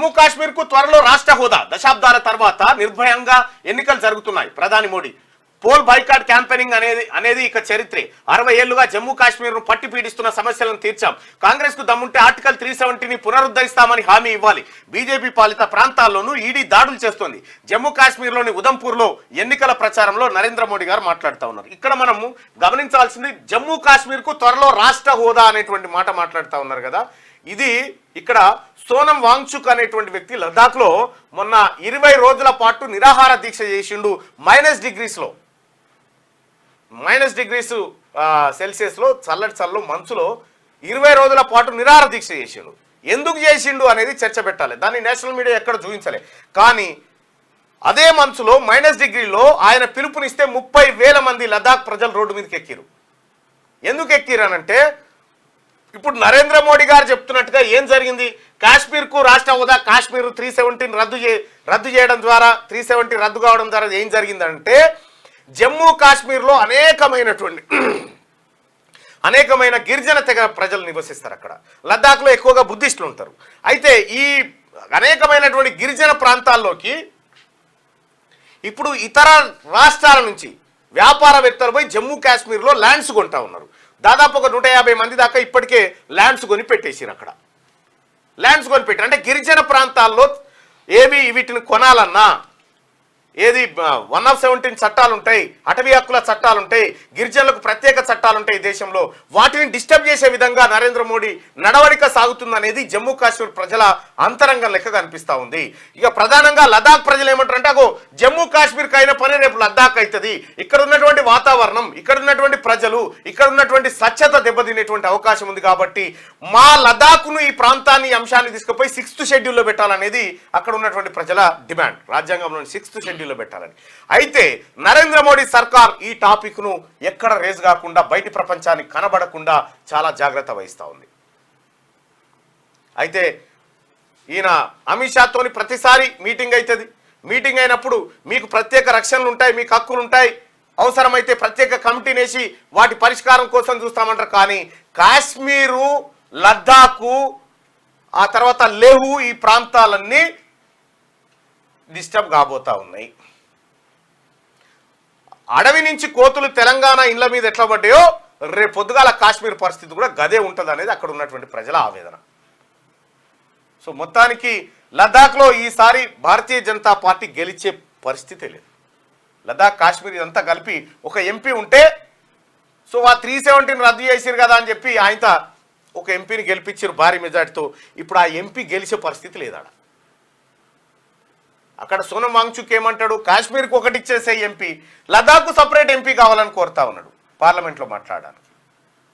జమ్మూ కాశ్మీర్ కు త్వరలో రాష్ట్ర హోదా, దశాబ్దాల తర్వాత నిర్భయంగా ఎన్నికలు జరుగుతున్నాయి. ప్రధాని మోడీ పోల్ బైకాట్ క్యాంపెయినింగ్ అనేది ఇక చరిత్రే. 60 ఏళ్లుగా జమ్మూ కాశ్మీర్ ను పట్టి పీడిస్తున్న సమస్యలను తీర్చాం. కాంగ్రెస్ కు దమ్ముంటే ఆర్టికల్ 370ని పునరుద్ధరిస్తామని హామీ ఇవ్వాలి. బీజేపీ పాలిత ప్రాంతాల్లోనూ ఈడీ దాడులు చేస్తోంది. జమ్మూ కాశ్మీర్లోని ఉదంపూర్లో ఎన్నికల ప్రచారంలో నరేంద్ర మోడీ గారు మాట్లాడుతూ ఉన్నారు. ఇక్కడ మనము గమనించాల్సింది, జమ్మూ కాశ్మీర్ కు త్వరలో రాష్ట్ర హోదా అనేటువంటి మాట మాట్లాడుతూ ఉన్నారు కదా. ఇది ఇక్కడ సోనం వాంగ్చుక్ అనేటువంటి వ్యక్తి లద్దాఖ్ లో మొన్న 20 రోజుల పాటు నిరాహార దీక్ష చేసిండు. -డిగ్రీస్ సెల్సియస్ లో చల్లటి చల్లు మంచులో 20 రోజుల పాటు నిరాహార దీక్ష చేసిండు. ఎందుకు చేసిండు అనేది చర్చ పెట్టాలి. దాన్ని నేషనల్ మీడియా ఎక్కడ చూపించలే. కానీ అదే మంచులో -డిగ్రీలో ఆయన పిలుపునిస్తే 30,000 మంది లద్దాఖ్ ప్రజలు రోడ్డు మీదకి ఎక్కిరు. ఎందుకు ఎక్కిరనంటే, ఇప్పుడు నరేంద్ర మోడీ గారు చెప్తున్నట్టుగా ఏం జరిగింది, కాశ్మీర్కు రాష్ట్ర హోదా, కాశ్మీర్ 370 రద్దు చేయడం ద్వారా, 370 రద్దు కావడం ద్వారా ఏం జరిగిందంటే, జమ్మూ కాశ్మీర్లో అనేకమైన గిరిజన తెగ ప్రజలు నివసిస్తారు. అక్కడ లద్దాఖ్లో ఎక్కువగా బుద్ధిస్టులు ఉంటారు. అయితే ఈ అనేకమైనటువంటి గిరిజన ప్రాంతాల్లోకి ఇప్పుడు ఇతర రాష్ట్రాల నుంచి వ్యాపారవేత్తలు పోయి జమ్మూ కాశ్మీర్లో ల్యాండ్స్ కొంటా ఉన్నారు. దాదాపు ఒక 150 మంది దాకా ఇప్పటికే ల్యాండ్స్ కొని పెట్టేసారు. అక్కడ ల్యాండ్స్ కొని పెట్టారు. అంటే గిరిజన ప్రాంతాల్లో వీటిని కొనాలన్నా ఏది 117 చట్టాలు ఉంటాయి, అటవీ హక్కుల చట్టాలు ఉంటాయి, గిరిజనులకు ప్రత్యేక చట్టాలు ఉంటాయి దేశంలో. వాటిని డిస్టర్బ్ చేసే విధంగా నరేంద్ర మోడీ నడవడిక సాగుతుందనేది జమ్మూ కాశ్మీర్ ప్రజల అంతరంగం లెక్కగా అనిపిస్తూ ఉంది. ఇక ప్రధానంగా లద్దాఖ్ ప్రజలు ఏమంటారంటే, అగో జమ్మూ కాశ్మీర్కి అయిన పని రేపు లద్దాఖ్ అవుతుంది. ఇక్కడ ఉన్నటువంటి వాతావరణం, ఇక్కడ ఉన్నటువంటి ప్రజలు, ఇక్కడ ఉన్నటువంటి స్వచ్ఛత దెబ్బతినేటువంటి అవకాశం ఉంది. కాబట్టి మా లద్దాఖ్ను, ఈ ప్రాంతాన్ని, అంశాన్ని తీసుకుపోయి 6th షెడ్యూల్లో పెట్టాలనేది అక్కడ ఉన్నటువంటి ప్రజల డిమాండ్. రాజ్యాంగంలోని 6th షెడ్యూల్ పెట్టాలని. అయితే నరేంద్ర మోడీ సర్కార్ ఈ టాపిక్ ను ఎక్కడ రేజ్ కాకుండా, బయటి ప్రపంచానికి కనబడకుండా చాలా జాగ్రత్త వహిస్తూ ఉంది. అయితే ఈయన అమిత్ షాతోని ప్రతిసారి మీటింగ్ అవుతుంది. మీటింగ్ అయినప్పుడు మీకు ప్రత్యేక రక్షణలు ఉంటాయి, మీకు హక్కులు ఉంటాయి, అవసరమైతే ప్రత్యేక కమిటీని వేసి వాటి పరిష్కారం కోసం చూస్తామంటారు. కానీ కాశ్మీరు, లద్దాఖు, ఆ తర్వాత లేహు, ఈ ప్రాంతాలన్నీ డిస్టర్బ్ కాబోతా ఉన్నాయి. అడవి నుంచి కోతులు తెలంగాణ ఇండ్ల మీద ఎట్లా పడ్డాయో రేపు పొద్దుగాల కాశ్మీర్ పరిస్థితి కూడా గదే ఉంటుంది అనేది అక్కడ ఉన్నటువంటి ప్రజల ఆవేదన. సో మొత్తానికి లద్దాఖ్లో ఈసారి భారతీయ జనతా పార్టీ గెలిచే పరిస్థితి లేదు. లద్దాఖ్, కాశ్మీర్ ఇదంతా కలిపి ఒక ఎంపీ ఉంటే, సో ఆ 370 రద్దు చేసిరు కదా అని చెప్పి ఆయన ఒక ఎంపీని గెలిపించారు భారీ మెజార్టీతో. ఇప్పుడు ఆ ఎంపీ గెలిచే పరిస్థితి లేదాడ. అక్కడ సోనం వాంగ్చుక్ ఏమంటాడు, కాశ్మీర్కి ఒకటి ఇచ్చేసే ఎంపీ, లద్దాఖ్కు సపరేట్ ఎంపీ కావాలని కోరుతా ఉన్నాడు పార్లమెంట్లో మాట్లాడడానికి.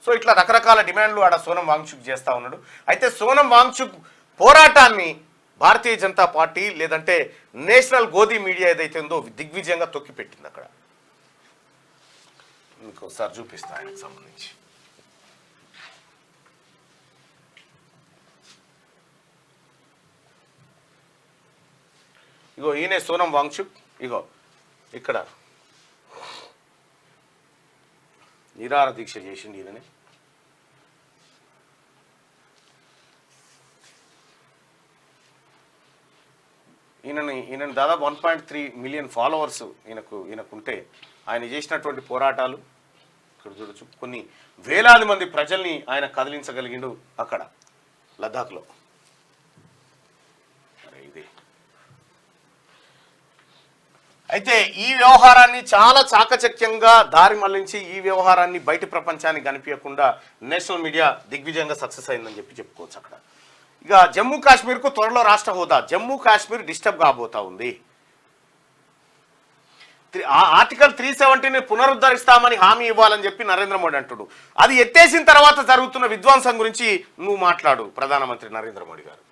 సో ఇట్లా రకరకాల డిమాండ్లు ఆడ సోనం వాంగ్చుక్ చేస్తూ ఉన్నాడు. అయితే సోనం వాంగ్చుక్ పోరాటాన్ని భారతీయ జనతా పార్టీ లేదంటే నేషనల్ గోధీ మీడియా ఏదైతే ఉందో దిగ్విజయంగా తొక్కిపెట్టింది. అక్కడ ఇంకోసారి చూపిస్తా ఆయనకు సంబంధించి. ఇగో ఈయనే సోనం వాంగ్చుక్. ఇగో ఇక్కడ నిరాహార దీక్ష చేసింది ఈయననే. ఈయన దాదాపు 1.3 మిలియన్ ఫాలోవర్స్ ఈయనకుంటే ఆయన చేసినటువంటి పోరాటాలు ఇక్కడ చూడొచ్చు. కొన్ని వేలాది మంది ప్రజల్ని ఆయన కదిలించగలిగిండు అక్కడ లద్దాఖ్లో. ఇది అయితే ఈ వ్యవహారాన్ని చాలా చాకచక్యంగా దారి మళ్లించి ఈ వ్యవహారాన్ని బయటి ప్రపంచానికి కనిపించకుండా నేషనల్ మీడియా దిగ్విజయంగా సక్సెస్ అయిందని చెప్పుకోవచ్చు. అక్కడ ఇక జమ్మూ కాశ్మీర్కు త్వరలో రాష్ట్ర హోదా, జమ్మూ కాశ్మీర్ డిస్టర్బ్ కాబోతా ఉంది. ఆర్టికల్ 370ని పునరుద్ధరిస్తామని హామీ ఇవ్వాలని చెప్పి నరేంద్ర మోడీ అంటుడు. అది ఎత్తేసిన తర్వాత జరుగుతున్న విధ్వంసం గురించి నువ్వు మాట్లాడు ప్రధానమంత్రి నరేంద్ర మోడీ గారు.